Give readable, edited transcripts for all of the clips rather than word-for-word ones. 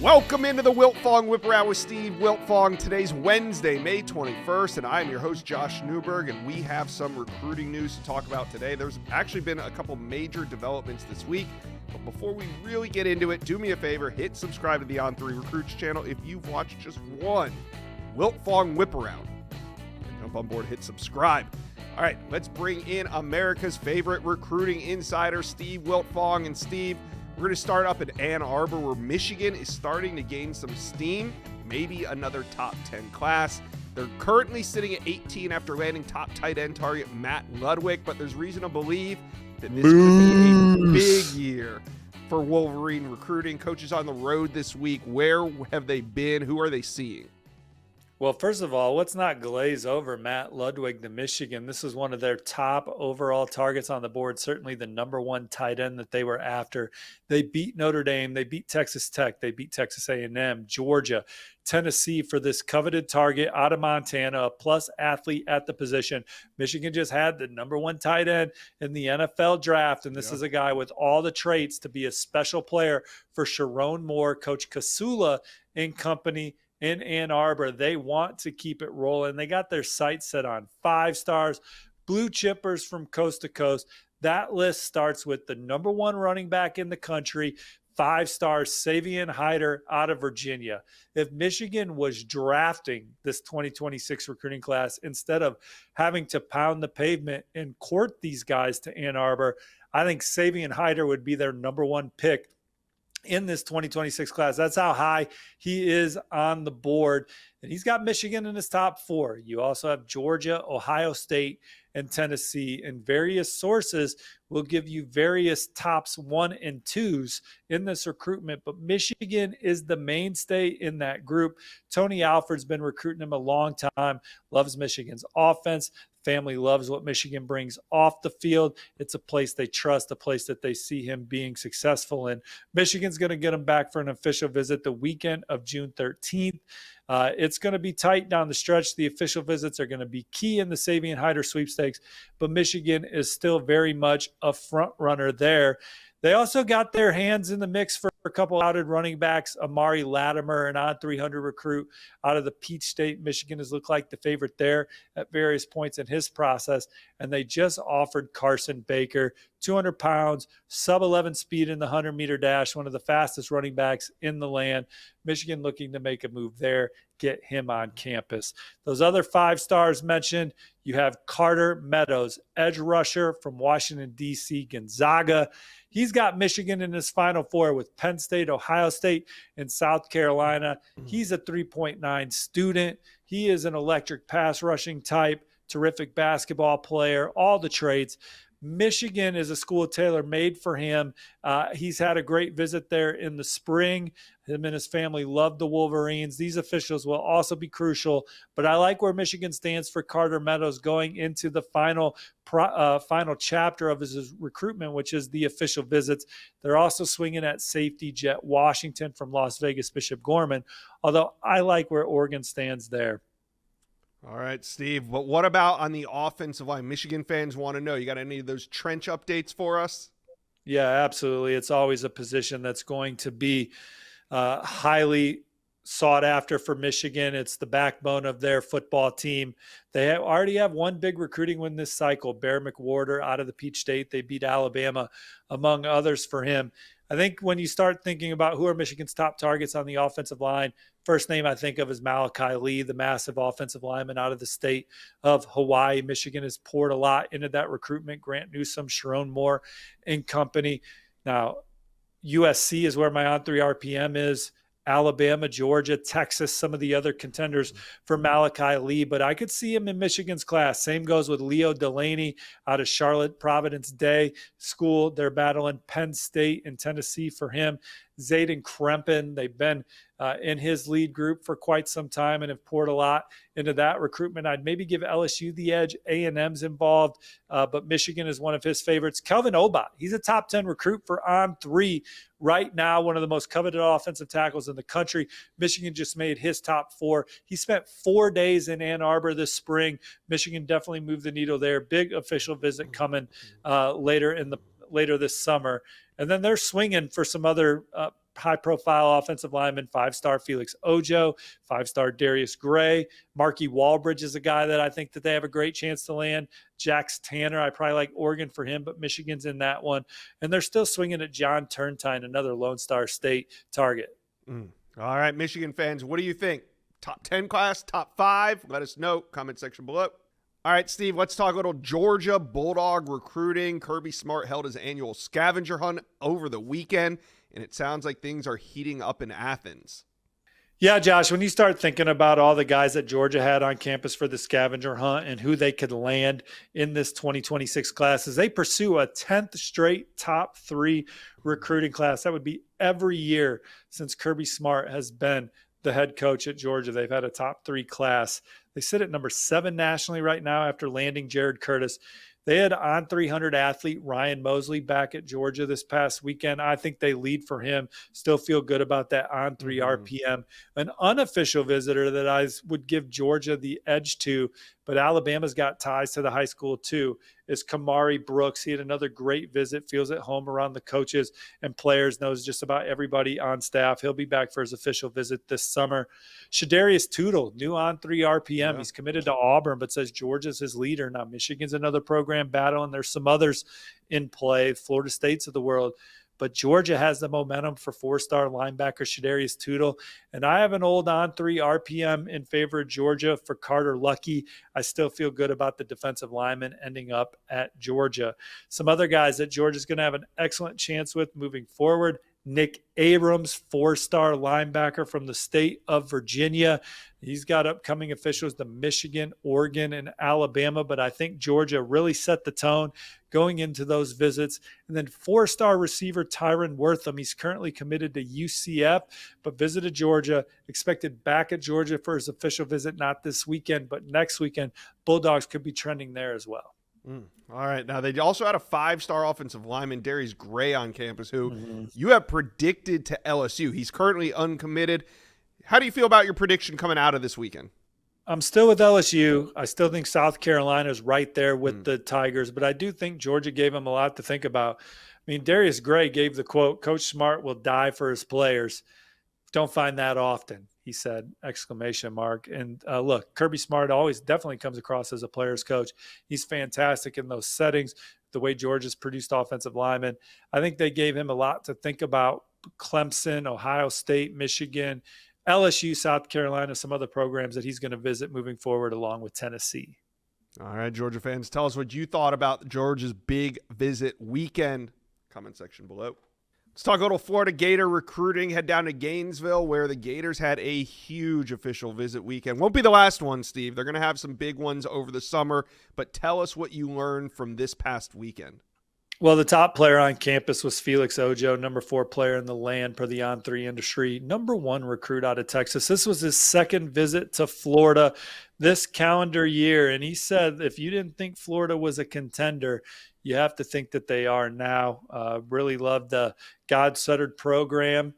Welcome into the Wiltfong Whiparound with Steve Wiltfong. Today's Wednesday, May 21st, and I'm your host, Josh Newberg, and we have some recruiting news to talk about today. There's actually been a couple major developments this week, but before we really get into it, do me a favor, hit subscribe to the On3 Recruits channel if you've watched just one Wiltfong Whiparound. And jump on board, hit subscribe. All right, let's bring in America's favorite recruiting insider, Steve Wiltfong. And Steve, we're going to start up at Ann Arbor, where Michigan is starting to gain some steam, maybe another top 10 class. They're currently sitting at 18 after landing top tight end target Matt Ludwig, but there's reason to believe that this could be a big year for Wolverine recruiting. Coaches on the road this week, where have they been? Who are they seeing? Well, first of all, let's not glaze over Matt Ludwig to Michigan. This is one of their top overall targets on the board, certainly the number one tight end that they were after. They beat Notre Dame, they beat Texas Tech, they beat Texas A&M, Georgia, Tennessee for this coveted target out of Montana, a plus athlete at the position. Michigan just had the number one tight end in the NFL draft, and this is a guy with all the traits to be a special player for Sharon Moore, Coach Kasula and company in Ann Arbor. They want to keep it rolling. They got their sights set on 5 stars, blue chippers from coast to coast. That list starts with the number one running back in the country, 5 stars, Savion Hyder out of Virginia. If Michigan was drafting this 2026 recruiting class, instead of having to pound the pavement and court these guys to Ann Arbor, I think Savion Hyder would be their number one pick in this 2026 class. That's how high he is on the board. And he's got Michigan in his top 4. You also have Georgia, Ohio State, and Tennessee. And various sources will give you various tops 1 and 2s in this recruitment. But Michigan is the mainstay in that group. Tony Alford's been recruiting him a long time, loves Michigan's offense. Family loves what Michigan brings off the field. It's a place they trust, a place that they see him being successful in. Michigan's going to get him back for an official visit the weekend of June 13th. It's going to be tight down the stretch. The official visits are going to be key in the Savion Hyder sweepstakes, but Michigan is still very much a front runner there. They also got their hands in the mix for a couple outed running backs. Amari Latimer, an odd 300 recruit out of the Peach State. Michigan has looked like the favorite there at various points in his process. And they just offered Carson Baker, 200 pounds, sub-11 speed in the 100-meter dash, one of the fastest running backs in the land. Michigan looking to make a move there, get him on campus. Those other 5 stars mentioned, you have Carter Meadows, edge rusher from Washington, D.C., Gonzaga. He's got Michigan in his Final 4 with Penn State, Ohio State, and South Carolina. He's a 3.9 student. He is an electric pass rushing type, terrific basketball player, all the traits. Michigan is a school tailor-made for him. He's had a great visit there in the spring. Him and his family love the Wolverines. These officials will also be crucial, but I like where Michigan stands for Carter Meadows going into the final chapter of his recruitment, which is the official visits. They're also swinging at safety Jet Washington from Las Vegas Bishop Gorman, although I like where Oregon stands there. All right, Steve, but what about on the offensive line? Michigan fans want to know. You got any of those trench updates for us? Yeah, absolutely. It's always a position that's going to be highly sought after for Michigan. It's the backbone of their football team. They already have one big recruiting win this cycle, Bear McWhorter out of the Peach State. They beat Alabama, among others, for him. I think when you start thinking about who are Michigan's top targets on the offensive line, first name I think of is Malachi Lee, the massive offensive lineman out of the state of Hawaii. Michigan has poured a lot into that recruitment. Grant Newsome, Sharon Moore, and company. Now, USC is where my on-3 RPM is. Alabama, Georgia, Texas, some of the other contenders for Malachi Lee, but I could see him in Michigan's class. Same goes with Leo Delaney out of Charlotte Providence Day School. They're battling Penn State and Tennessee for him. Zayden Krempin, they've been in his lead group for quite some time and have poured a lot into that recruitment. I'd maybe give LSU the edge. A&M's involved, but Michigan is one of his favorites. Kelvin Obot, he's a top 10 recruit for On3 right now, one of the most coveted offensive tackles in the country. Michigan just made his top 4. He spent 4 days in Ann Arbor this spring. Michigan definitely moved the needle there. Big official visit coming later this summer. And then they're swinging for some other high-profile offensive linemen, 5-star Felix Ojo, 5-star Darius Gray. Marky Walbridge is a guy that I think that they have a great chance to land. Jax Tanner, I probably like Oregon for him, but Michigan's in that one. And they're still swinging at John Turntine, another Lone Star State target. All right, Michigan fans, what do you think? Top 10 class, top 5? Let us know. Comment section below. All right, Steve, let's talk a little Georgia Bulldog recruiting. Kirby Smart held his annual scavenger hunt over the weekend, and it sounds like things are heating up in Athens. Yeah, Josh, when you start thinking about all the guys that Georgia had on campus for the scavenger hunt and who they could land in this 2026 class, as they pursue a 10th straight top 3 recruiting class. That would be every year since Kirby Smart has been the head coach at Georgia. They've had a top 3 class. They sit at number 7 nationally right now after landing Jared Curtis. They had on 300 athlete Ryan Mosley back at Georgia this past weekend. I think they lead for him. Still feel good about that on 3 RPM. An unofficial visitor that I would give Georgia the edge to, but Alabama's got ties to the high school too, is Kamari Brooks. He had another great visit, feels at home around the coaches and players, knows just about everybody on staff. He'll be back for his official visit this summer. Shadarius Tootle, new on 3 RPM. Yeah. He's committed to Auburn, but says Georgia's his leader. Now, Michigan's another program battle, and there's some others in play, Florida States of the world. But Georgia has the momentum for 4-star linebacker Shadarius Tootle. And I have an old on 3 RPM in favor of Georgia for Carter Lucky. I still feel good about the defensive lineman ending up at Georgia. Some other guys that Georgia's going to have an excellent chance with moving forward. Nick Abrams, 4-star linebacker from the state of Virginia. He's got upcoming officials to Michigan, Oregon, and Alabama, but I think Georgia really set the tone going into those visits. And then 4-star receiver Tyron Wortham. He's currently committed to UCF, but visited Georgia, expected back at Georgia for his official visit, not this weekend, but next weekend. Bulldogs could be trending there as well. All right. Now, they also had a 5-star offensive lineman, Darius Gray, on campus, who you have predicted to LSU. He's currently uncommitted. How do you feel about your prediction coming out of this weekend? I'm still with LSU. I still think South Carolina is right there with the Tigers, but I do think Georgia gave him a lot to think about. I mean, Darius Gray gave the quote, "Coach Smart will die for his players." Don't find that often, he said, ! And look, Kirby Smart always definitely comes across as a player's coach. He's fantastic in those settings, the way Georgia's produced offensive linemen. I think they gave him a lot to think about. Clemson, Ohio State, Michigan, LSU, South Carolina, some other programs that he's going to visit moving forward along with Tennessee. All right, Georgia fans, tell us what you thought about Georgia's big visit weekend. Comment section below. Let's talk a little Florida Gator recruiting. Head down to Gainesville, where the Gators had a huge official visit weekend. Won't be the last one, Steve. They're going to have some big ones over the summer, but tell us what you learned from this past weekend. Well, the top player on campus was Felix Ojo, number 4 player in the land per the On3 industry, number 1 recruit out of Texas. This was his second visit to Florida this calendar year, and he said if you didn't think Florida was a contender, you have to think that they are now. Really loved the God-centered program.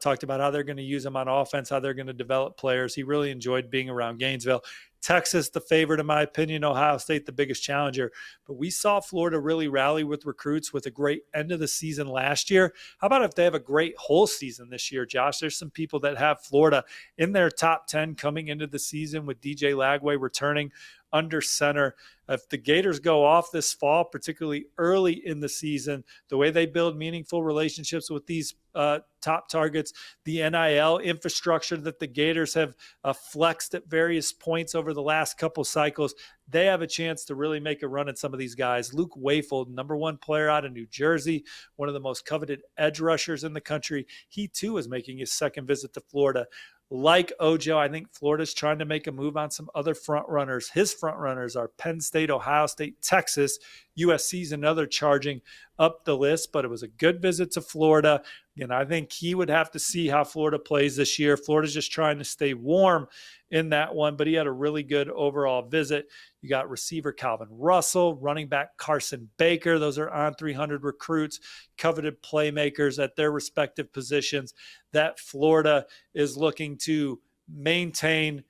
Talked about how they're going to use him on offense, how they're going to develop players. He really enjoyed being around Gainesville. Texas, the favorite, in my opinion. Ohio State, the biggest challenger. But we saw Florida really rally with recruits with a great end of the season last year. How about if they have a great whole season this year, Josh? There's some people that have Florida in their top 10 coming into the season, with DJ Lagway returning under center. If the Gators go off this fall, particularly early in the season, the way they build meaningful relationships with these top targets, the NIL infrastructure that the Gators have flexed at various points over the last couple cycles, they have a chance to really make a run at some of these guys. Luke Wayfold, number 1 player out of New Jersey, one of the most coveted edge rushers in the country. He too is making his second visit to Florida. Like Ojo, I think Florida's trying to make a move on some other front runners. His front runners are Penn State, Ohio State, Texas. USC's another charging up the list, but it was a good visit to Florida. And I think he would have to see how Florida plays this year. Florida's just trying to stay warm in that one, but he had a really good overall visit. You got receiver Calvin Russell, running back Carson Baker. Those are on 300 recruits, coveted playmakers at their respective positions that Florida is looking to maintain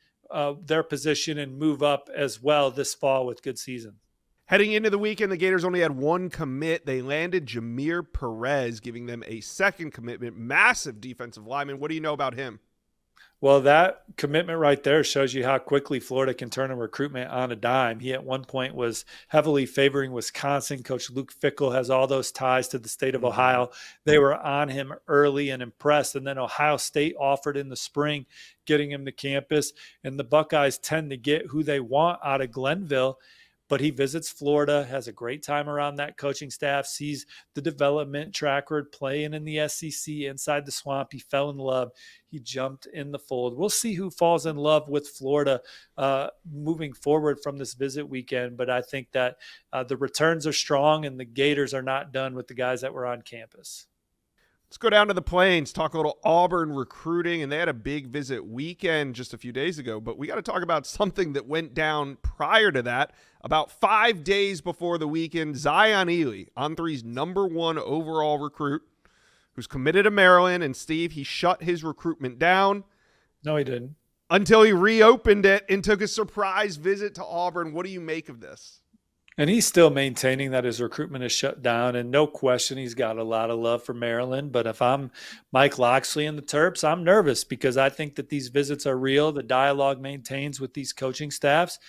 their position and move up as well this fall with good season. Heading into the weekend, the Gators only had one commit. They landed Jameer Perez, giving them a second commitment. Massive defensive lineman. What do you know about him? Well, that commitment right there shows you how quickly Florida can turn a recruitment on a dime. He at one point was heavily favoring Wisconsin. Coach Luke Fickell has all those ties to the state of Ohio. They were on him early and impressed. And then Ohio State offered in the spring, getting him to campus. And the Buckeyes tend to get who they want out of Glenville. But he visits Florida, has a great time around that coaching staff, sees the development track record playing in the SEC inside the swamp. He fell in love. He jumped in the fold. We'll see who falls in love with Florida moving forward from this visit weekend. But I think that the returns are strong and the Gators are not done with the guys that were on campus. Let's go down to the Plains, talk a little Auburn recruiting, and they had a big visit weekend just a few days ago, but we got to talk about something that went down prior to that. About 5 days before the weekend, Zion Ely, On3's #1 overall recruit, who's committed to Maryland, and Steve, he shut his recruitment down. No, he didn't. Until he reopened it and took a surprise visit to Auburn. What do you make of this? And he's still maintaining that his recruitment is shut down. And no question, he's got a lot of love for Maryland. But if I'm Mike Loxley and the Terps, I'm nervous because I think that these visits are real. The dialogue maintains with these coaching staffs.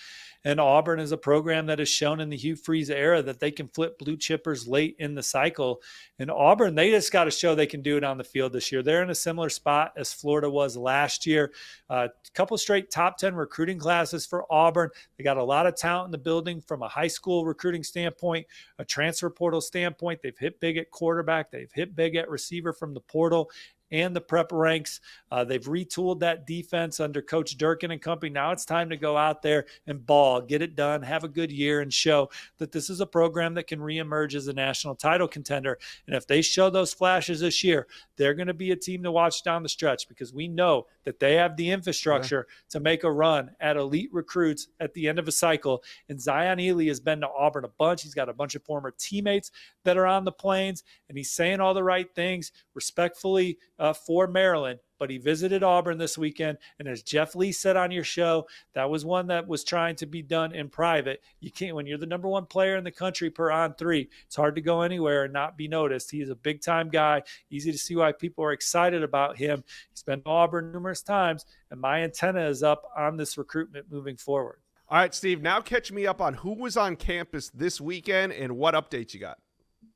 And Auburn is a program that has shown in the Hugh Freeze era that they can flip blue chippers late in the cycle. And Auburn, they just got to show they can do it on the field this year. They're in a similar spot as Florida was last year. A couple straight top 10 recruiting classes for Auburn. They got a lot of talent in the building from a high school recruiting standpoint, a transfer portal standpoint. They've hit big at quarterback. They've hit big at receiver from the portal and the prep ranks. They've retooled that defense under Coach Durkin and company. Now it's time to go out there and ball, get it done, have a good year, and show that this is a program that can reemerge as a national title contender. And if they show those flashes this year, they're going to be a team to watch down the stretch because we know that they have the infrastructure to make a run at elite recruits at the end of a cycle. And Zion Ely has been to Auburn a bunch. He's got a bunch of former teammates that are on the Plains, and he's saying all the right things respectfully for Maryland. But he visited Auburn this weekend, and as Jeff Lee said on your show, that was one that was trying to be done in private. You can't, when you're the #1 player in the country per On3, it's hard to go anywhere and not be noticed. He is a big-time guy. Easy to see why people are excited about him. He's been to Auburn numerous times, and my antenna is up on this recruitment moving forward. All right, Steve, now catch me up on who was on campus this weekend and what updates you got.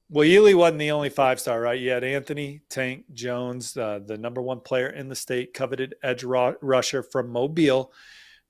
Well, Ely wasn't the only five-star, right? You had Anthony Tank Jones, the #1 player in the state, coveted edge rusher from Mobile.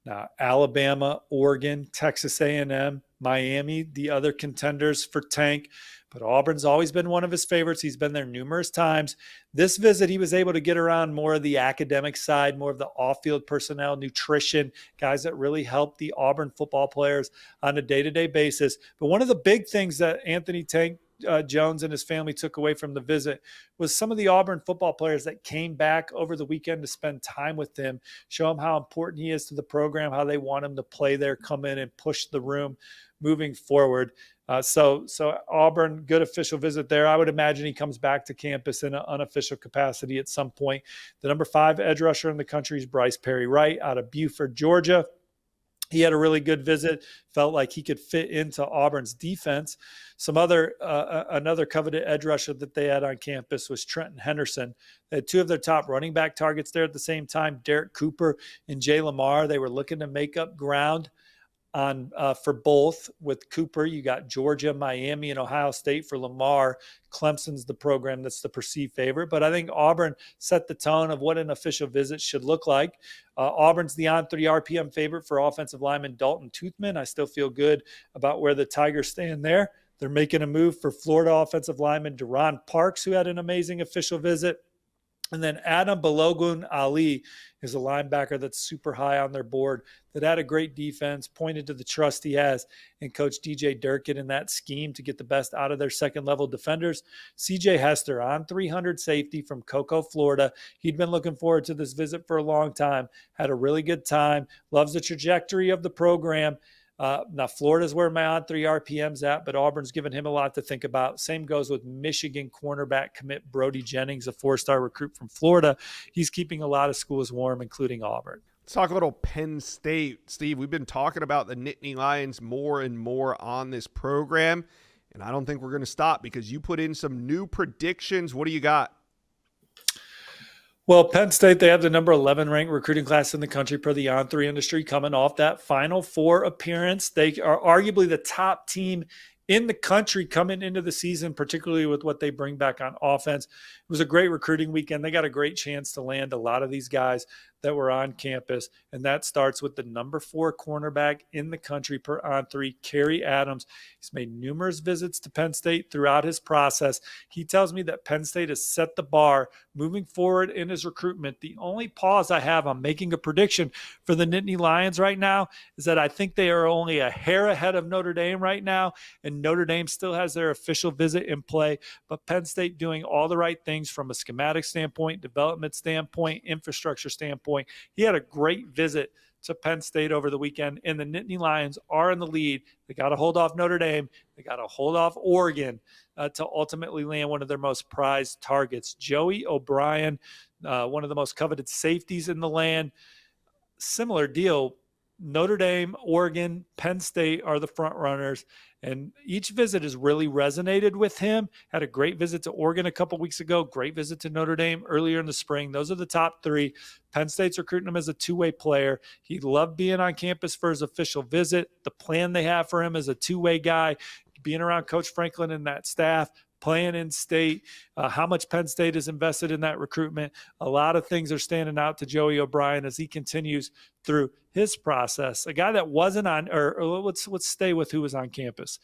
Now, Alabama, Oregon, Texas A&M, Miami, the other contenders for Tank. But Auburn's always been one of his favorites. He's been there numerous times. This visit, he was able to get around more of the academic side, more of the off-field personnel, nutrition, guys that really help the Auburn football players on a day-to-day basis. But one of the big things that Anthony Tank Jones and his family took away from the visit was some of the Auburn football players that came back over the weekend to spend time with him, show him how important he is to the program, how they want him to play there, come in and push the room moving forward. So Auburn, good official visit there. I would imagine he comes back to campus in an unofficial capacity at some point. The #5 edge rusher in the country is Bryce Perry Wright out of Buford, Georgia. He had a really good visit, felt like he could fit into Auburn's defense. Another coveted edge rusher that they had on campus was Trenton Henderson. They had two of their top running back targets there at the same time, Derek Cooper and Jay Lamar. They were looking to make up ground on for both. With Cooper, you got Georgia, Miami, and Ohio State. For Lamar, Clemson's the program that's the perceived favorite. But I think Auburn set the tone of what an official visit should look like. Auburn's the On3 RPM favorite for offensive lineman Dalton Toothman. I still feel good about where the Tigers stand there. They're making a move for Florida offensive lineman Deron Parks, who had an amazing official visit. And then Adam Balogun Ali is a linebacker that's super high on their board that had a great defense, pointed to the trust he has in Coach DJ Durkin in that scheme to get the best out of their second-level defenders. CJ Hester on 300 safety from Cocoa, Florida. He'd been looking forward to this visit for a long time, had a really good time, loves the trajectory of the program. Now, Florida's where my On3 RPM's at, but Auburn's given him a lot to think about. Same goes with Michigan cornerback commit Brody Jennings, a 4-star recruit from Florida. He's keeping a lot of schools warm, including Auburn. Let's talk a little Penn State. Steve, we've been talking about the Nittany Lions more and more on this program, and I don't think we're going to stop because you put in some new predictions. What do you got? Well, Penn State, they have the number 11 ranked recruiting class in the country per the On3 industry coming off that Final Four appearance. They are arguably the top team in the country coming into the season, particularly with what they bring back on offense. It was a great recruiting weekend. They got a great chance to land a lot of these guys that were on campus, and that starts with the number 4 cornerback in the country per On3, Kerry Adams. He's made numerous visits to Penn State throughout his process. He tells me that Penn State has set the bar moving forward in his recruitment. The only pause I have on making a prediction for the Nittany Lions right now is that I think they are only a hair ahead of Notre Dame right now, and Notre Dame still has their official visit in play, but Penn State doing all the right things from a schematic standpoint, development standpoint, infrastructure standpoint. He had a great visit to Penn State over the weekend, and the Nittany Lions are in the lead. They got to hold off Notre Dame. They got to hold off Oregon to ultimately land one of their most prized targets. Joey O'Brien, one of the most coveted safeties in the land. Similar deal. Notre Dame, Oregon, Penn State are the front runners, and each visit has really resonated with him. Had a great visit to Oregon a couple weeks ago, great visit to Notre Dame earlier in the spring. Those are the top 3. Penn State's recruiting him as a two-way player. He loved being on campus for his official visit. The plan they have for him as a two-way guy, being around Coach Franklin and that staff, playing in state, how much Penn State is invested in that recruitment. A lot of things are standing out to Joey O'Brien as he continues through his process. A guy that wasn't on, or let's stay with who was on campus.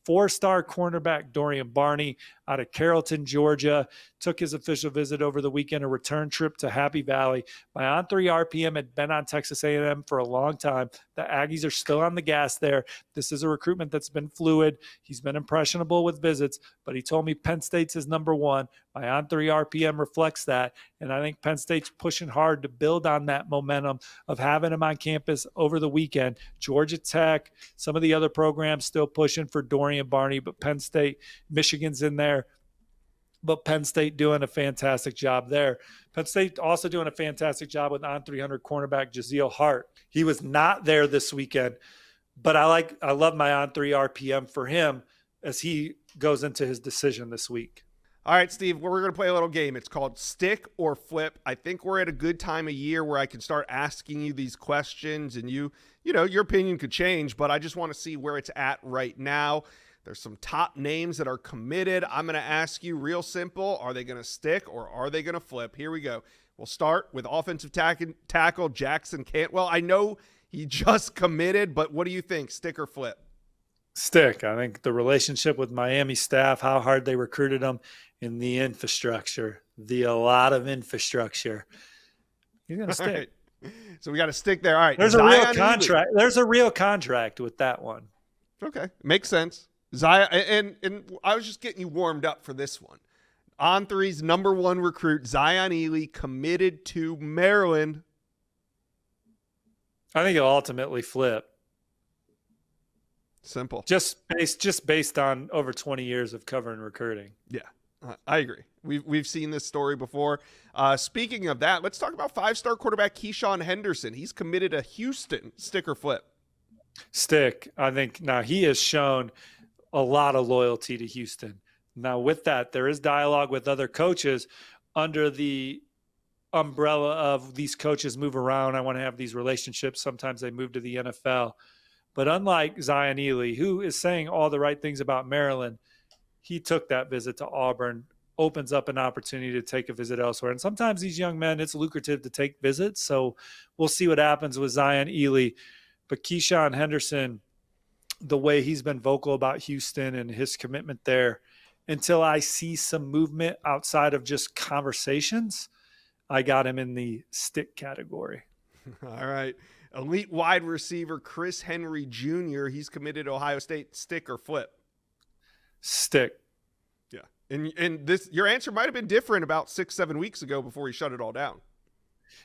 4-star cornerback Dorian Barney out of Carrollton, Georgia, took his official visit over the weekend, a return trip to Happy Valley. My On3 RPM had been on Texas A&M for a long time. The Aggies are still on the gas there. This is a recruitment that's been fluid. He's been impressionable with visits, but he told me Penn State's his number 1. My On3 RPM reflects that, and I think Penn State's pushing hard to build on that momentum of having him on campus over the weekend. Georgia Tech, some of the other programs still pushing for Dorian Barney, but Penn State, Michigan's in there. But Penn State doing a fantastic job there. Penn State also doing a fantastic job with on 300 cornerback Jazeel Hart. He was not there this weekend, but I love my on 3 RPM for him as he goes into his decision this week. All right, Steve, we're going to play a little game. It's called Stick or Flip. I think we're at a good time of year where I can start asking you these questions, and you know, your opinion could change, but I just want to see where it's at right now. There's some top names that are committed. I'm going to ask you real simple. Are they going to stick or are they going to flip? Here we go. We'll start with offensive tackle Jackson Cantwell. I know he just committed, but what do you think? Stick or flip? Stick. I think the relationship with Miami staff, how hard they recruited him, in the infrastructure, a lot of infrastructure. He's going to stick. Right. So we got to stick there. All right. There's a real contract. There's a real contract with that one. Okay. Makes sense. Zion, and I was just getting you warmed up for this one. On3's number 1 recruit, Zion Ely, committed to Maryland. I think he'll ultimately flip. Simple. Just based on over 20 years of covering recruiting. Yeah, I agree. We've seen this story before. Speaking of that, let's talk about 5-star quarterback Keyshawn Henderson. He's committed to Houston. Stick or flip? Stick. I think now he has shown a lot of loyalty to Houston. Now with that, there is dialogue with other coaches under the umbrella of these coaches move around. I want to have these relationships. Sometimes they move to the NFL. But unlike Zion Ely, who is saying all the right things about Maryland, he took that visit to Auburn, opens up an opportunity to take a visit elsewhere. And sometimes these young men, it's lucrative to take visits. So we'll see what happens with Zion Ely. But Keyshawn Henderson, the way he's been vocal about Houston and his commitment there, until I see some movement outside of just conversations, I got him in the stick category. All right. Elite wide receiver Chris Henry Jr., he's committed to Ohio State. Stick or flip? Stick. Yeah. And this, your answer might have been different about 6-7 weeks ago before he shut it all down.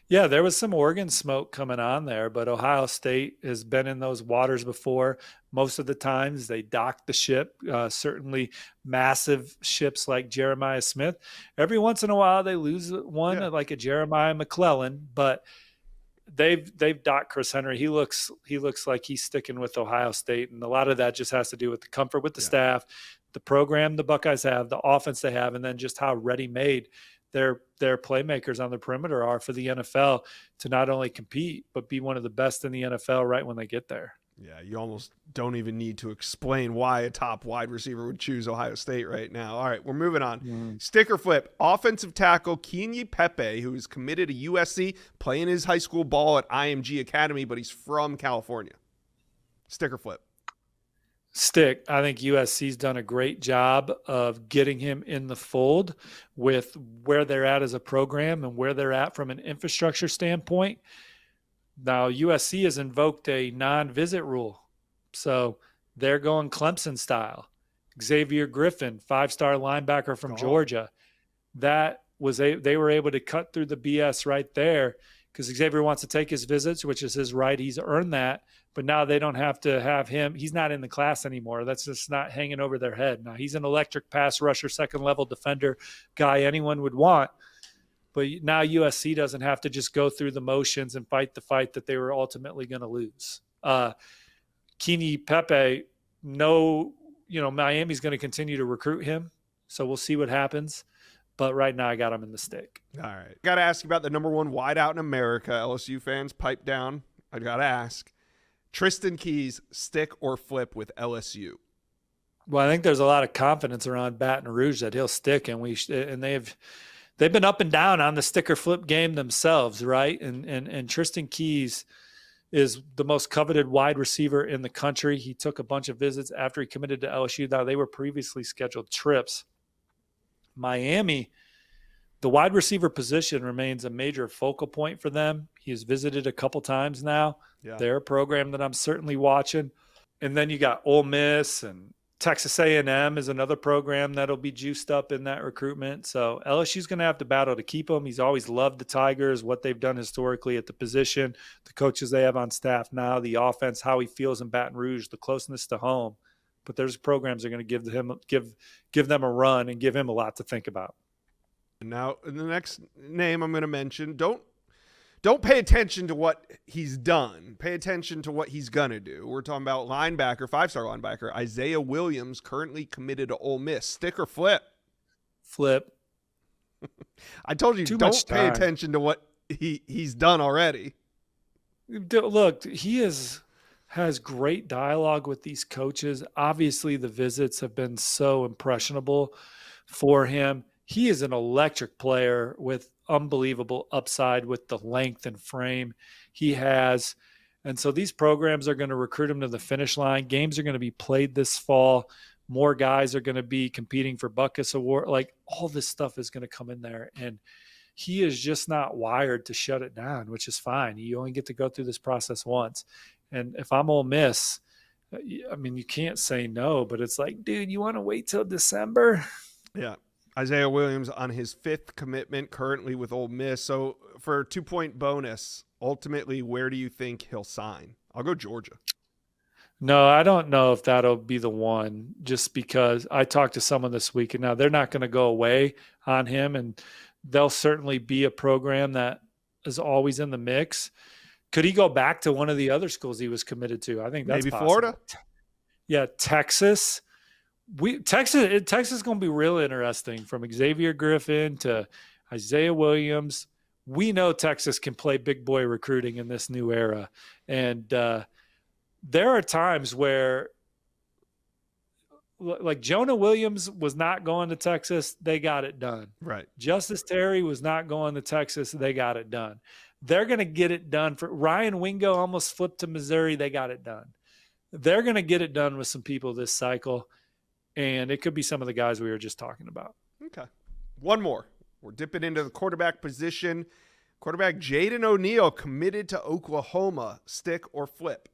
Yeah, there was some Oregon smoke coming on there, but Ohio State has been in those waters before. Most of the times they dock the ship, certainly massive ships like Jeremiah Smith. Every once in a while they lose one, like a Jeremiah McClellan, but they've docked Chris Henry. He looks like he's sticking with Ohio State, and a lot of that just has to do with the comfort with the staff, the program the Buckeyes have, the offense they have, and then just how ready-made their playmakers on the perimeter are for the NFL to not only compete but be one of the best in the NFL right when they get there. Yeah, you almost don't even need to explain why a top wide receiver would choose Ohio State right now. All right, we're moving on. Sticker flip. Offensive tackle Nittany Pepe, who is committed to USC, playing his high school ball at IMG Academy, but he's from California. Sticker flip. Stick. I think USC's done a great job of getting him in the fold with where they're at as a program and where they're at from an infrastructure standpoint. Now, USC has invoked a non-visit rule, so they're going Clemson style. Xavier Griffin, 5-star linebacker from Georgia, they were able to cut through the BS right there because Xavier wants to take his visits, which is his right. He's earned that, but now they don't have to have him. He's not in the class anymore. That's just not hanging over their head. Now, he's an electric pass rusher, second-level defender guy anyone would want. But now USC doesn't have to just go through the motions and fight the fight that they were ultimately going to lose. Nittany Pepe, Miami's going to continue to recruit him, so we'll see what happens. But right now I got him in the stick. All right. Got to ask you about the number one wideout in America. LSU fans, pipe down. I got to ask. Tristan Keys, stick or flip with LSU? Well, I think there's a lot of confidence around Baton Rouge that he'll stick, and they've been up and down on the sticker flip game themselves, right? And Tristan Keys is the most coveted wide receiver in the country. He took a bunch of visits after he committed to LSU. Now, they were previously scheduled trips. Miami, the wide receiver position remains a major focal point for them. He has visited a couple times now. Yeah. They're a program that I'm certainly watching. And then you got Ole Miss, and Texas A&M is another program that'll be juiced up in that recruitment. So LSU's going to have to battle to keep him. He's always loved the Tigers, what they've done historically at the position, the coaches they have on staff now, the offense, how he feels in Baton Rouge, the closeness to home. But there's programs that are going to give them a run and give him a lot to think about. Now, the next name I'm going to mention, don't pay attention to what he's done. Pay attention to what he's going to do. We're talking about linebacker, 5-star linebacker, Isaiah Williams, currently committed to Ole Miss. Stick or flip? Flip. I told you, don't pay attention to what he's done already. Look, he has great dialogue with these coaches. Obviously, the visits have been so impressionable for him. He is an electric player with unbelievable upside with the length and frame he has. And so these programs are going to recruit him to the finish line. Games are going to be played this fall. More guys are going to be competing for Butkus Award. Like, all this stuff is going to come in there. And he is just not wired to shut it down, which is fine. You only get to go through this process once. And if I'm Ole Miss, I mean, you can't say no, but it's like, dude, you want to wait till December? Yeah. Isaiah Williams on his 5th commitment currently with Ole Miss. So for a 2-point bonus, ultimately, where do you think he'll sign? I'll go Georgia. No, I don't know if that'll be the one, just because I talked to someone this week, and now they're not going to go away on him, and they'll certainly be a program that is always in the mix. Could he go back to one of the other schools he was committed to? I think that's maybe possible. Florida. Yeah, Texas. Texas is going to be real interesting, from Xavier Griffin to Isaiah Williams. We know Texas can play big boy recruiting in this new era. And there are times where, like, Jonah Williams was not going to Texas. They got it done. Right. Justice Terry was not going to Texas. They got it done. They're going to get it done. For Ryan Wingo almost flipped to Missouri. They got it done. They're going to get it done with some people this cycle. And it could be some of the guys we were just talking about. Okay. One more. We're dipping into the quarterback position. Quarterback Jaden O'Neal committed to Oklahoma. Stick or flip?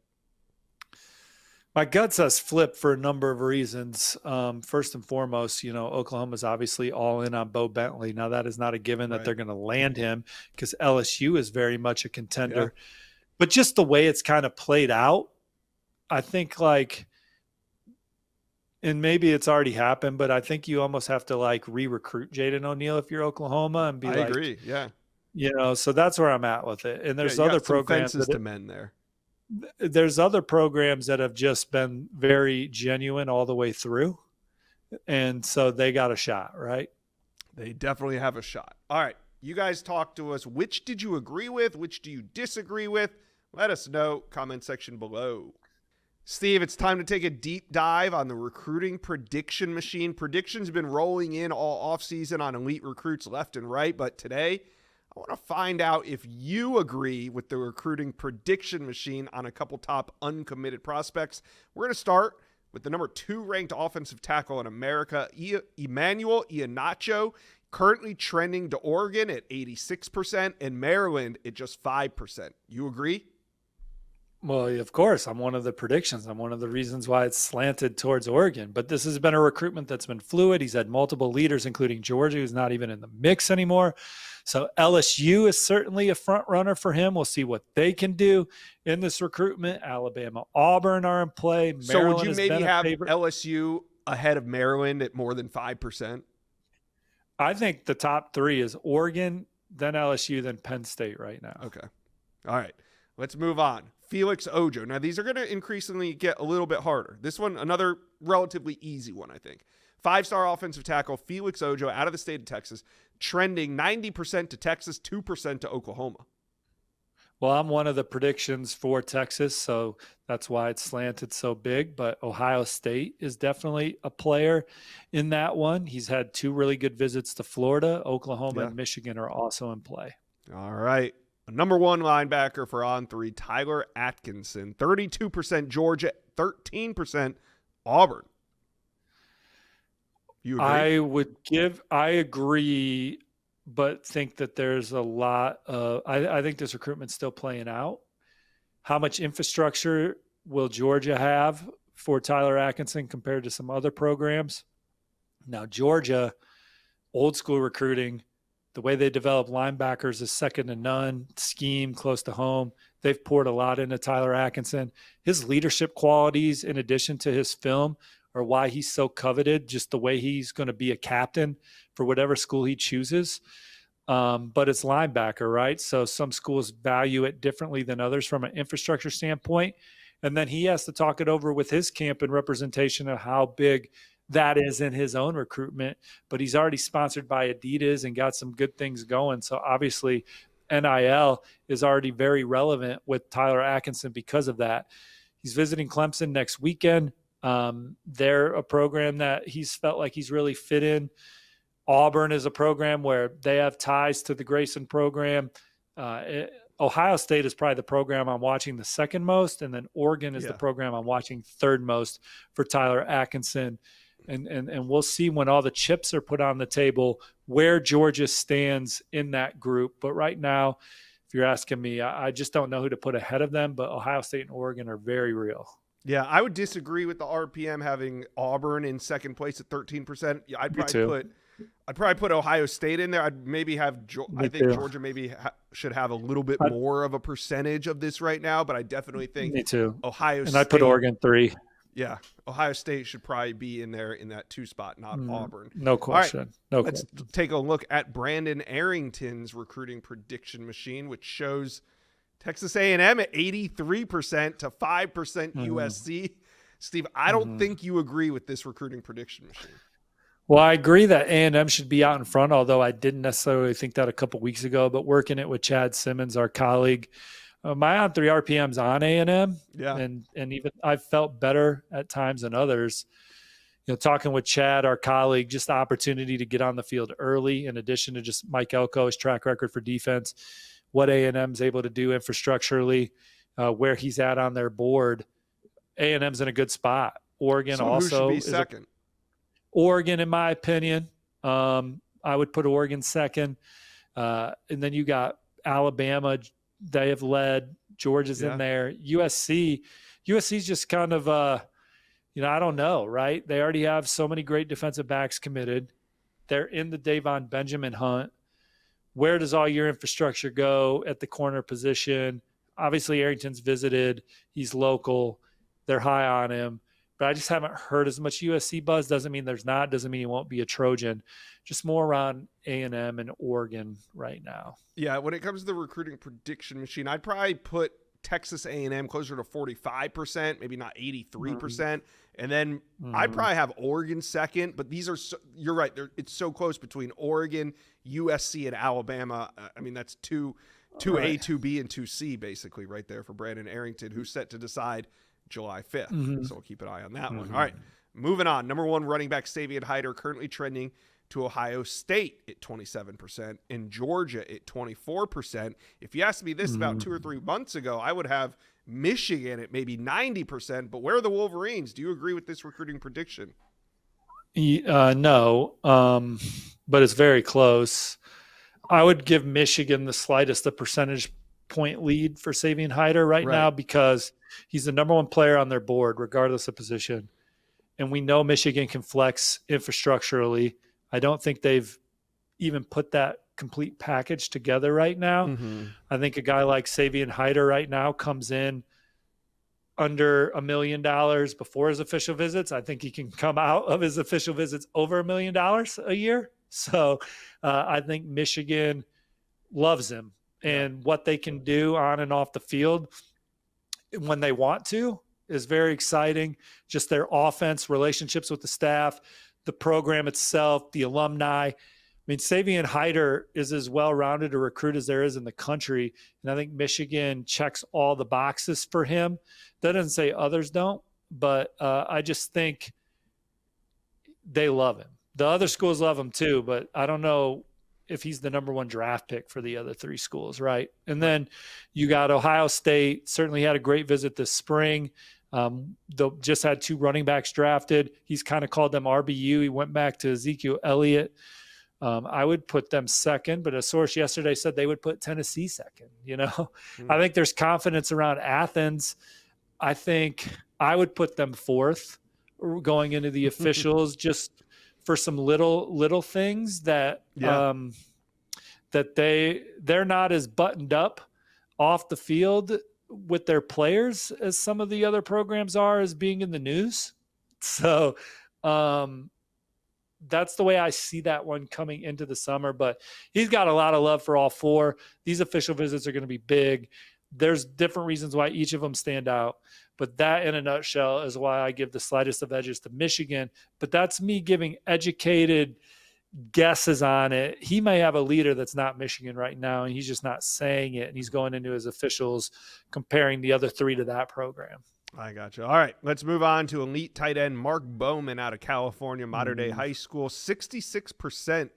My gut says flip for a number of reasons. First and foremost, Oklahoma's obviously all in on Bo Bentley. Now, that is not a given that they're going to land him, because LSU is very much a contender. Yeah. But just the way it's kind of played out, I think, and maybe it's already happened, but I think you almost have to re-recruit Jaden O'Neal if you're Oklahoma and be I agree. Yeah. So that's where I'm at with it. And Yeah, there's you other got some programs fences to mend there. that have just been very genuine all the way through. And so they got a shot, right? They definitely have a shot. All right, you guys talk to us. Which did you agree with? Which do you disagree with? Let us know. Comment section below. Steve, it's time to take a deep dive on the recruiting prediction machine. Predictions have been rolling in all offseason on elite recruits left and right, but today I want to find out if you agree with the recruiting prediction machine on a couple top uncommitted prospects. We're going to start with the number 2 ranked offensive tackle in America, Emmanuel Iheanacho, currently trending to Oregon at 86% and Maryland at just 5%. You agree? Well, of course, I'm one of the predictions. I'm one of the reasons why it's slanted towards Oregon. But this has been a recruitment that's been fluid. He's had multiple leaders, including Georgia, who's not even in the mix anymore. So LSU is certainly a front runner for him. We'll see what they can do in this recruitment. Alabama, Auburn are in play. Maryland so would you maybe have favorite. LSU ahead of Maryland at more than 5%? I think the top 3 is Oregon, then LSU, then Penn State right now. Okay. All right. Let's move on. Felix Ojo. Now, these are going to increasingly get a little bit harder. This one, another relatively easy one, I think. 5-star offensive tackle Felix Ojo out of the state of Texas, trending 90% to Texas, 2% to Oklahoma. Well, I'm one of the predictions for Texas, so that's why it's slanted so big. But Ohio State is definitely a player in that one. He's had 2 really good visits to Florida. Oklahoma and Michigan are also in play. All right. Number 1 linebacker for On 3, Tyler Atkinson, 32% Georgia, 13% Auburn. You agree? I agree, but think that there's a lot of, I think this recruitment's still playing out. How much infrastructure will Georgia have for Tyler Atkinson compared to some other programs? Now, Georgia, old school recruiting, the way they develop linebackers is second to none. Scheme close to home. They've poured a lot into Tyler Atkinson. His leadership qualities, in addition to his film, are why he's so coveted, just the way he's going to be a captain for whatever school he chooses. But it's linebacker, right? So some schools value it differently than others from an infrastructure standpoint. And then he has to talk it over with his camp and representation of how big that is in his own recruitment. But he's already sponsored by Adidas and got some good things going. So obviously NIL is already very relevant with Tyler Atkinson because of that. He's visiting Clemson next weekend. They're a program that he's felt like he's really fit in. Auburn is a program where they have ties to the Grayson program. Ohio State is probably the program I'm watching the second most, and then Oregon is the program I'm watching third most for Tyler Atkinson. And we'll see when all the chips are put on the table where Georgia stands in that group. But right now, if you're asking me, I just don't know who to put ahead of them, but Ohio State and Oregon are very real. Yeah, I would disagree with the RPM having Auburn in second place at 13%. Yeah, I'd probably put Ohio State in there. I'd maybe have I think Georgia maybe should have a little bit more of a percentage of this right now, but I definitely think Ohio State. And I'd put Oregon 3. Yeah, Ohio State should probably be in there in that 2 spot, not Auburn. No question. All right, let's take a look at Brandon Arrington's recruiting prediction machine, which shows Texas A&M at 83% to 5% USC. Steve, I don't think you agree with this recruiting prediction machine. Well, I agree that A&M should be out in front, although I didn't necessarily think that a couple weeks ago. But working it with Chad Simmons, our colleague, my on 3 RPM's on A&M, and even I've felt better at times than others. Talking with Chad, our colleague, just the opportunity to get on the field early, in addition to just Mike Elko's track record for defense, what A&M's able to do infrastructurally, where he's at on their board. A&M's in a good spot. Oregon also who should be second. Oregon, in my opinion, I would put Oregon second. And then you got Alabama. They have led. Georgia's in there. USC's just kind of, I don't know, right? They already have so many great defensive backs committed. They're in the Davon Benjamin hunt. Where does all your infrastructure go at the corner position? Obviously, Arrington's visited. He's local. They're high on him. but I just haven't heard as much USC buzz. Doesn't mean there's not. Doesn't mean he won't be a Trojan. Just more around A&M and Oregon right now. Yeah, when it comes to the recruiting prediction machine, I'd probably put Texas A&M closer to 45%, maybe not 83%. And then I'd probably have Oregon second, but these are, you're right, it's so close between Oregon, USC, and Alabama. I mean, that's two A, 2B, and 2C basically right there for Brandon Arrington, who's set to decide July 5th. So we'll keep an eye on that one. All right, moving on. Number one running back Savion Hyder currently trending to Ohio State at 27% and Georgia at 24%. If you asked me this about 2 or 3 months ago, I would have Michigan at maybe 90%, but where are the Wolverines? Do you agree with this recruiting prediction? No, but it's very close. I would give Michigan the slightest a percentage point lead for Savion Hyder right now because he's the number one player on their board, regardless of position. And we know Michigan can flex infrastructurally. I don't think they've even put that complete package together right now. I think a guy like Savion Hyder right now comes in under $1 million before his official visits. I think he can come out of his official visits over $1 million a year. So I think Michigan loves him and what they can do on and off the field when they want to is very exciting. Just their offense, relationships with the staff, the program itself, the alumni. I mean, Savion Hyder is as well-rounded a recruit as there is in the country. And I think Michigan checks all the boxes for him. That doesn't say others don't, but I just think they love him. The other schools love him too, but I don't know if he's the number one draft pick for the other 3 schools, right? And then you got Ohio State, certainly had a great visit this spring. They just had 2 running backs drafted. He's kind of called them RBU. He went back to Ezekiel Elliott. I would put them second, but a source yesterday said they would put Tennessee second. I think there's confidence around Athens. I think I would put them 4th going into the officials just for some little things that that they're not as buttoned up off the field with their players as some of the other programs are as being in the news. So that's the way I see that one coming into the summer, but he's got a lot of love for all 4. These official visits are going to be big. There's different reasons why each of them stand out, but that in a nutshell is why I give the slightest of edges to Michigan, but that's me giving educated guesses on it. He may have a leader that's not Michigan right now, and he's just not saying it, and he's going into his officials comparing the other 3 to that program. I got you. All right, let's move on to elite tight end Mark Bowman out of California, Mater Dei High School, 66%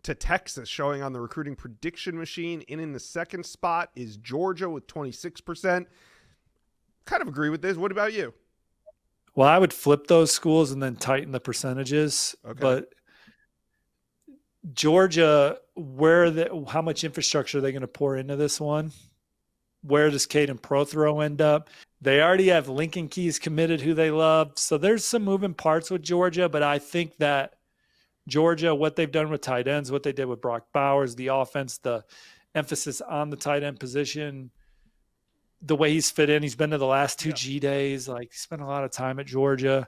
to Texas, showing on the recruiting prediction machine. In the second spot is Georgia with 26%. Kind of agree with this. What about you? Well, I would flip those schools and then tighten the percentages. Okay. But Georgia, how much infrastructure are they going to pour into this one? Where does Caden Prothero end up? They already have Lincoln Keys committed, who they love. So there's some moving parts with Georgia, but I think that Georgia, what they've done with tight ends, what they did with Brock Bowers, the offense, the emphasis on the tight end position, the way he's fit in. He's been to the last 2 G days. Like, he spent a lot of time at Georgia.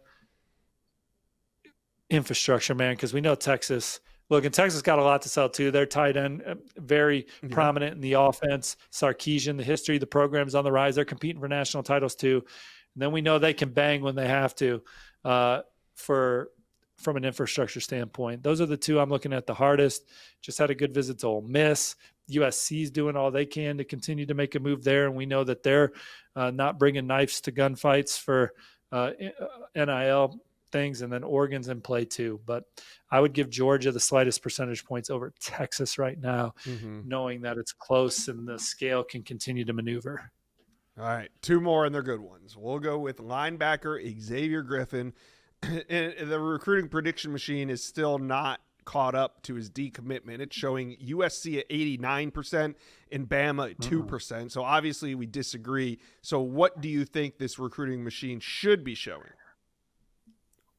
Infrastructure, man, because we know Texas. Look, and Texas got a lot to sell too. Their tight end, very prominent in the offense. Sarkisian, the history, the program's on the rise. They're competing for national titles too. And then we know they can bang when they have to from an infrastructure standpoint. Those are the 2 I'm looking at the hardest. Just had a good visit to Ole Miss. USC's doing all they can to continue to make a move there, and we know that they're not bringing knives to gunfights for NIL things, and then Oregon's in play too. But I would give Georgia the slightest percentage points over Texas right now, knowing that it's close and the scale can continue to maneuver. All right, 2 more, and they're good ones. We'll go with linebacker Xavier Griffin. And the recruiting prediction machine is still not caught up to his decommitment. It's showing USC at 89% and Bama at 2%. So obviously we disagree. So what do you think this recruiting machine should be showing?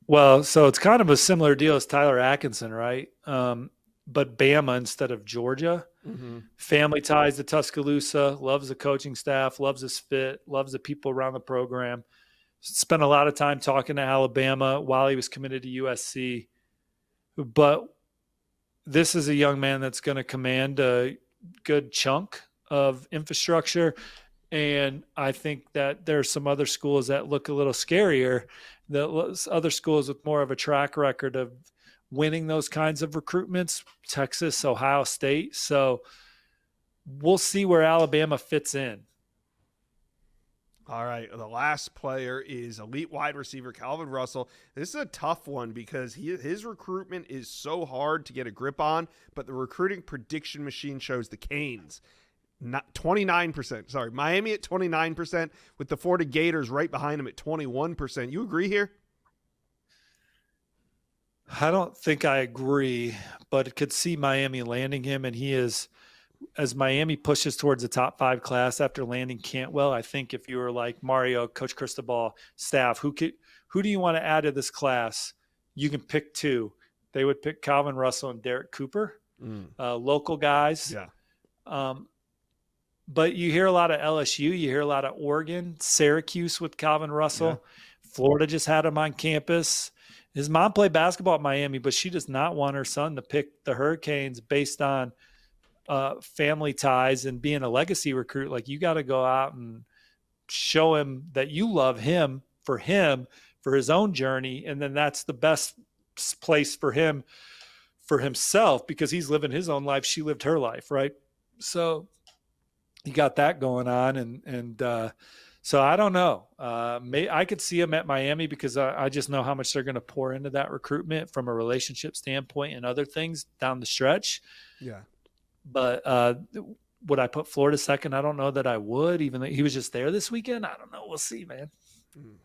Well, so it's kind of a similar deal as Tyler Atkinson, right? But Bama instead of Georgia. Family ties to Tuscaloosa, loves the coaching staff, loves his fit, loves the people around the program. Spent a lot of time talking to Alabama while he was committed to USC. But this is a young man that's going to command a good chunk of infrastructure. And I think that there are some other schools that look a little scarier, that other schools with more of a track record of winning those kinds of recruitments, Texas, Ohio State. So we'll see where Alabama fits in. All right, the last player is elite wide receiver Calvin Russell. This is a tough one because his recruitment is so hard to get a grip on, but the recruiting prediction machine shows the Canes not 29%. Sorry, Miami at 29%, with the Florida Gators right behind him at 21%. You agree here? I don't think I agree, but could see Miami landing him, and he is – as Miami pushes towards the top 5 class after landing Cantwell. I think if you were like Mario, Coach Cristobal, staff, who do you want to add to this class? You can pick 2. They would pick Calvin Russell and Derek Cooper, local guys. Yeah. But you hear a lot of LSU, you hear a lot of Oregon, Syracuse with Calvin Russell. Yeah. Florida just had him on campus. His mom played basketball at Miami, but she does not want her son to pick the Hurricanes based on family ties and being a legacy recruit. Like, you got to go out and show him that you love him, for his own journey. And then that's the best place for him, for himself, because he's living his own life. She lived her life. Right. So you got that going on. And so I don't know. I could see him at Miami because I just know how much they're going to pour into that recruitment from a relationship standpoint and other things down the stretch. Yeah. But would I put Florida second? I don't know that I would, even though he was just there this weekend. I don't know. We'll see, man.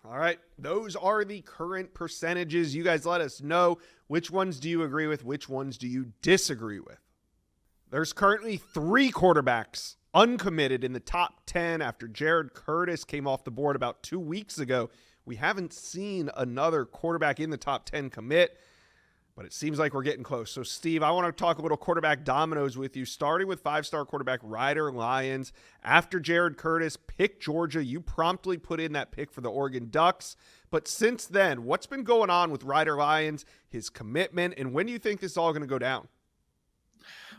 All right. Those are the current percentages. You guys let us know, which ones do you agree with? Which ones do you disagree with? There's currently 3 quarterbacks uncommitted in the top 10 after Jared Curtis came off the board about 2 weeks ago. We haven't seen another quarterback in the top 10 commit, but it seems like we're getting close. So, Steve, I want to talk a little quarterback dominoes with you, starting with 5-star quarterback Ryder Lyons. After Jared Curtis picked Georgia, you promptly put in that pick for the Oregon Ducks. But since then, what's been going on with Ryder Lyons, his commitment, and when do you think this is all going to go down?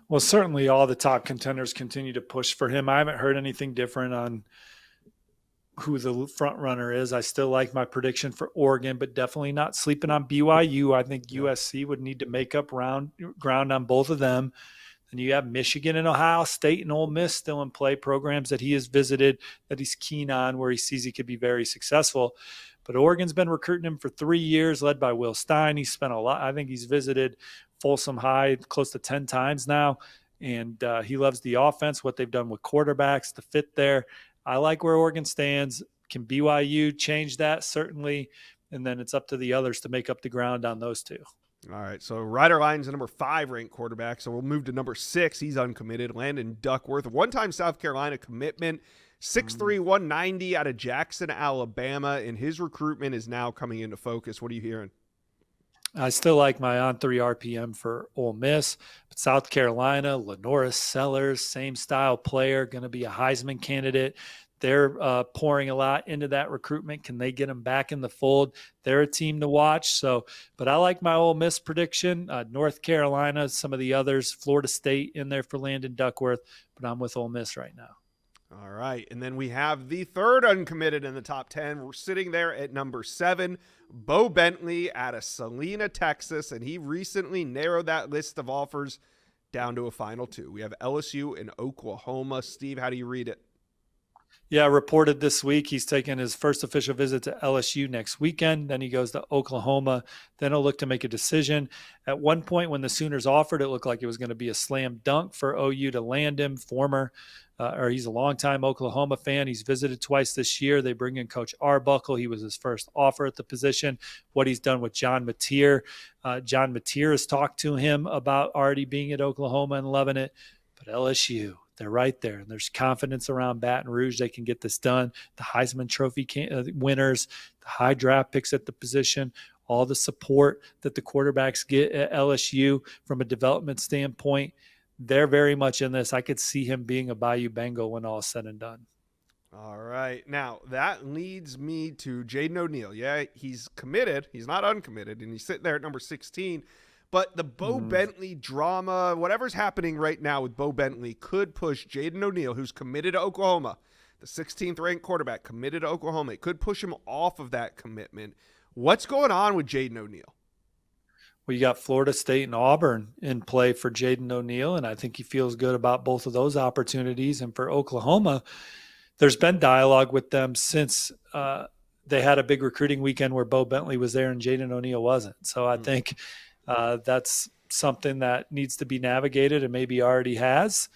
Well, certainly all the top contenders continue to push for him. I haven't heard anything different on who the front runner is. I still like my prediction for Oregon, but definitely not sleeping on BYU. I think USC would need to make up ground on both of them. And you have Michigan and Ohio State and Ole Miss still in play, programs that he has visited, that he's keen on, where he sees he could be very successful. But Oregon's been recruiting him for 3 years, led by Will Stein. He's spent a lot. I think he's visited Folsom High close to 10 times now. And he loves the offense, what they've done with quarterbacks, the fit there. I like where Oregon stands. Can BYU change that? Certainly. And then it's up to the others to make up the ground on those 2. All right, so Ryder Lyons, the number 5 ranked quarterback. So we'll move to number 6. He's uncommitted. Landon Duckworth, one-time South Carolina commitment, 6'3", 190 out of Jackson, Alabama, and his recruitment is now coming into focus. What are you hearing? I still like my on-3 RPM for Ole Miss, but South Carolina, Lenoris Sellers, same style player, going to be a Heisman candidate. They're pouring a lot into that recruitment. Can they get them back in the fold? They're a team to watch. So, but I like my Ole Miss prediction. North Carolina, some of the others, Florida State in there for Landon Duckworth, but I'm with Ole Miss right now. All right, and then we have the 3rd uncommitted in the top 10. We're sitting there at number 7, Bo Bentley out of Salina, Texas, and he recently narrowed that list of offers down to a final 2. We have LSU and Oklahoma. Steve, how do you read it? Yeah, reported this week he's taking his first official visit to LSU next weekend. Then he goes to Oklahoma. Then he'll look to make a decision. At one point when the Sooners offered, it looked like it was going to be a slam dunk for OU to land him. He's a longtime Oklahoma fan. He's visited twice this year. They bring in Coach Arbuckle. He was his first offer at the position. What he's done with John Mateer. John Mateer has talked to him about already being at Oklahoma and loving it. But LSU, they're right there. And there's confidence around Baton Rouge they can get this done. The Heisman Trophy winners, the high draft picks at the position, all the support that the quarterbacks get at LSU from a development standpoint. They're very much in this. I could see him being a Bayou Bengal when all is said and done. All right. Now, that leads me to Jaden O'Neal. Yeah, he's committed. He's not uncommitted, and he's sitting there at number 16. But the Bo Bentley drama, whatever's happening right now with Bo Bentley, could push Jaden O'Neal, who's committed to Oklahoma, the 16th ranked quarterback, committed to Oklahoma. It could push him off of that commitment. What's going on with Jaden O'Neal? Well, you got Florida State and Auburn in play for Jaden O'Neal, and I think he feels good about both of those opportunities. And for Oklahoma, there's been dialogue with them since they had a big recruiting weekend where Bo Bentley was there and Jaden O'Neal wasn't. So I think that's something that needs to be navigated and maybe already has.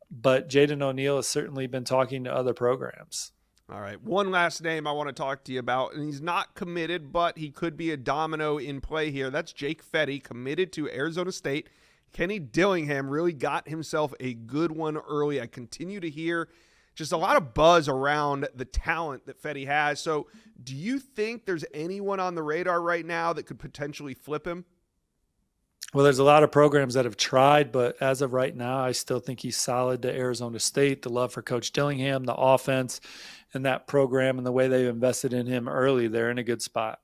But Jaden O'Neal has certainly been talking to other programs. All right. One last name I want to talk to you about, and he's not committed, but he could be a domino in play here. That's Jake Fetty, committed to Arizona State. Kenny Dillingham really got himself a good one early. I continue to hear just a lot of buzz around the talent that Fetty has. So do you think there's anyone on the radar right now that could potentially flip him? Well, there's a lot of programs that have tried, but as of right now, I still think he's solid to Arizona State. The love for Coach Dillingham, the offense, and that program and the way they've invested in him early, they're in a good spot.